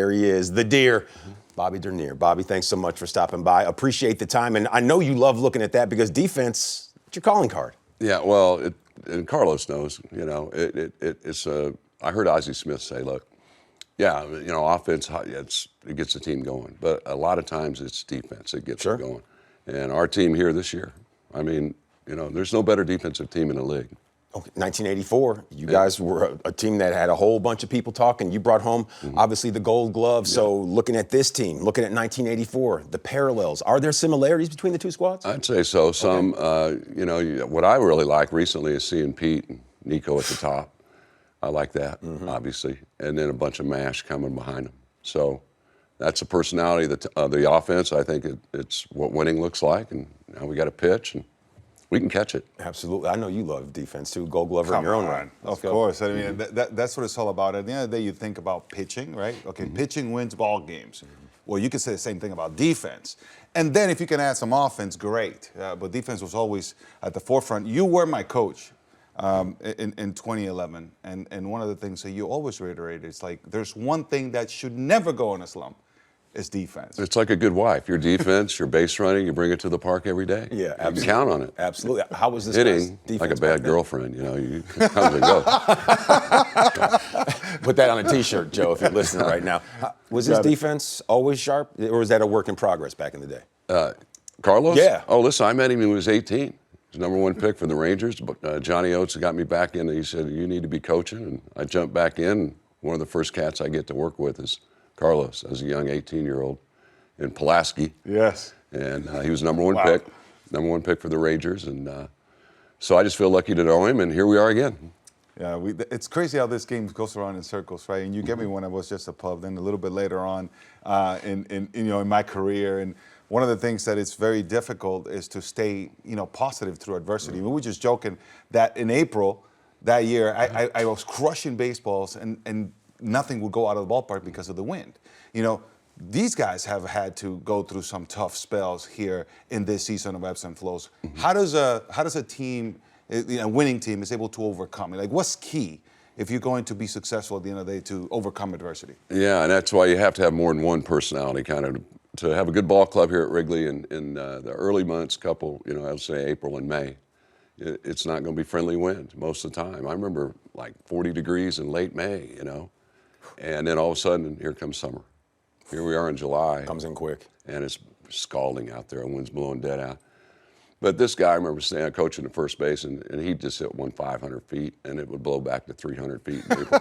There he is, the deer, Bobby Dernier. Bobby, thanks so much for stopping by. Appreciate the time, and I know you love looking at that because defense, it's your calling card. Yeah, well, and Carlos knows, it's I heard Ozzie Smith say, look, yeah, offense, it gets the team going, but a lot of times it's defense that gets it going. And our team here this year, I mean, there's no better defensive team in the league. Okay, 1984, you guys were a team that had a whole bunch of people talking. You brought home, obviously, the Gold Glove. Yeah. So looking at this team, looking at 1984, the parallels, are there similarities between the two squads? I'd say so. Some, what I really like recently is seeing Pete and Nico at the top. I like that, obviously. And then a bunch of mash coming behind them. So that's the personality of the offense. I think it's what winning looks like. And now we got to pitch and we can catch it. Absolutely. I know you love defense, too. Gold Glover in your own right. Of course. I mean, that's what it's all about. At the end of the day, you think about pitching, right? Okay, pitching wins ball games. Well, you could say the same thing about defense. And then if you can add some offense, great. But defense was always at the forefront. You were my coach in 2011. And one of the things that you always reiterate is like, there's one thing that should never go in a slump. It's defense. It's like a good wife. Your defense, your base running, you bring it to the park every day. Yeah, absolutely. You can count on it. Absolutely. How was this hitting like a bad girlfriend? You comes and goes. Put that on a T-shirt, Joe, if you're listening right now. Was his defense always sharp, or was that a work in progress back in the day? Carlos? Yeah. Oh, listen, I met him when he was 18. He was #1 pick for the Rangers. But Johnny Oates got me back in. He said, "You need to be coaching," and I jumped back in. And one of the first cats I get to work with is Carlos, as a young 18-year-old in Pulaski. Yes. And he was #1 pick, #1 pick for the Rangers. And so I just feel lucky to know him, and here we are again. Yeah, it's crazy how this game goes around in circles, right? And you get me when I was just a pup, then a little bit later on in my career. And one of the things that is very difficult is to stay, positive through adversity. We were just joking that in April that year, I was crushing baseballs and nothing would go out of the ballpark because of the wind. These guys have had to go through some tough spells here in this season of ebbs and flows. How does a team, a winning team, is able to overcome it? Like, what's key if you're going to be successful at the end of the day to overcome adversity? Yeah, and that's why you have to have more than one personality, kind of, to have a good ball club here at Wrigley in the early months, I'll say April and May. It's not going to be friendly wind most of the time. I remember like 40 degrees in late May, And then all of a sudden, here comes summer. Here we are in July. Comes in quick. And it's scalding out there. The wind's blowing dead out. But this guy, I remember coaching at first base, and he'd just hit 500 feet, and it would blow back to 300 feet in April.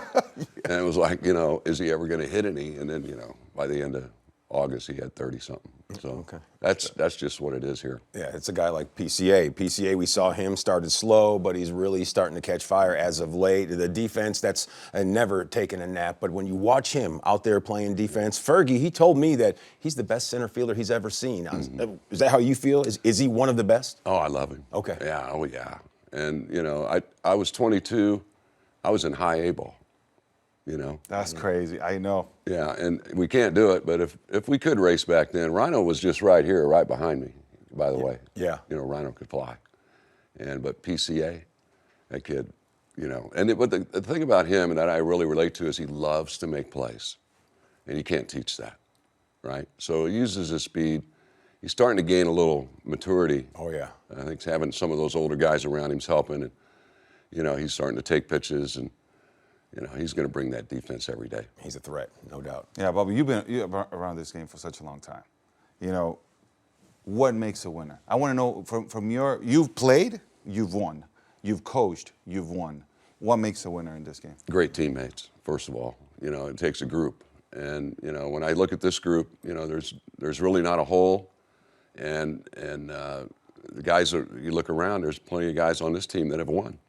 And it was like, is he ever going to hit any? And then, by the end of August, he had 30-something. So that's just what it is here. Yeah, it's a guy like PCA. PCA, we saw him started slow, but he's really starting to catch fire as of late. The defense, that's never taken a nap. But when you watch him out there playing defense, Fergie, he told me that he's the best center fielder he's ever seen. Is that how you feel? Is he one of the best? Oh, I love him. Okay. Yeah, oh yeah. And, I was 22. I was in high A ball. That's crazy. I know. Yeah, and we can't do it, but if we could race back then, Rhino was just right here, right behind me, by the way. Yeah. Rhino could fly. But PCA, that kid, but the thing about him and that I really relate to is he loves to make plays. And you can't teach that, right? So he uses his speed. He's starting to gain a little maturity. Oh, yeah. I think having some of those older guys around him's helping. And, he's starting to take pitches and, he's going to bring that defense every day. He's a threat, no doubt. Yeah, Bobby, you've been around this game for such a long time. What makes a winner? I want to know from you've played, you've won. You've coached, you've won. What makes a winner in this game? Great teammates, first of all. It takes a group. And, when I look at this group, there's really not a hole. And the guys, you look around, there's plenty of guys on this team that have won.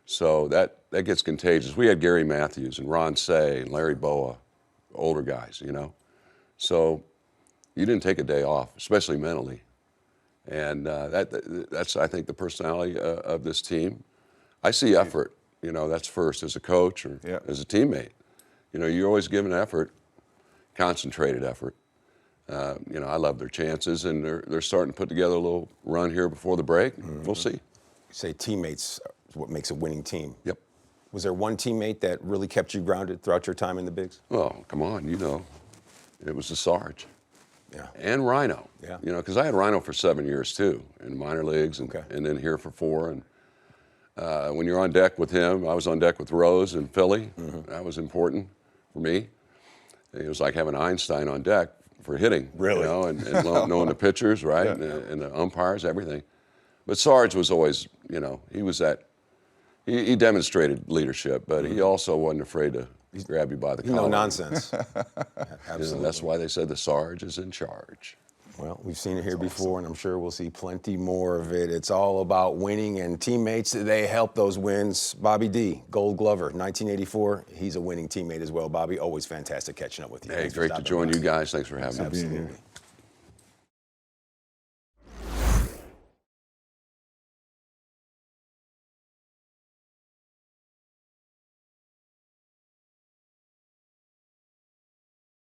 So that gets contagious. We had Gary Matthews and Ron Say and Larry Bowa, older guys, So you didn't take a day off, especially mentally. And that's, I think, the personality of this team. I see effort, that's first as a coach or as a teammate. You're always giving effort, concentrated effort. I love their chances, and they're starting to put together a little run here before the break. We'll see. You say teammates is what makes a winning team. Yep. Was there one teammate that really kept you grounded throughout your time in the bigs? Well, come on, it was the Sarge. Yeah. And Rhino. Yeah. You know, because I had Rhino for 7 years too, in minor leagues, and, Okay. and then here for 4. And when you're on deck with him, I was on deck with Rose in Philly. That was important for me. It was like having Einstein on deck for hitting. Really? You know, and knowing the pitchers, right, and the umpires, everything. But Sarge was always, you know, he was that. He demonstrated leadership, but he also wasn't afraid to grab you by the collar. No nonsense. You Absolutely. know, that's why they said the Sarge is in charge. Well, we've seen it here before, and I'm sure we'll see plenty more of it. It's all about winning, and teammates, they help those wins. Bobby D, Gold Glover, 1984. He's a winning teammate as well. Bobby, always fantastic catching up with you. Hey, Thanks for great to stopping join by. you guys. Thanks for having me. Absolutely.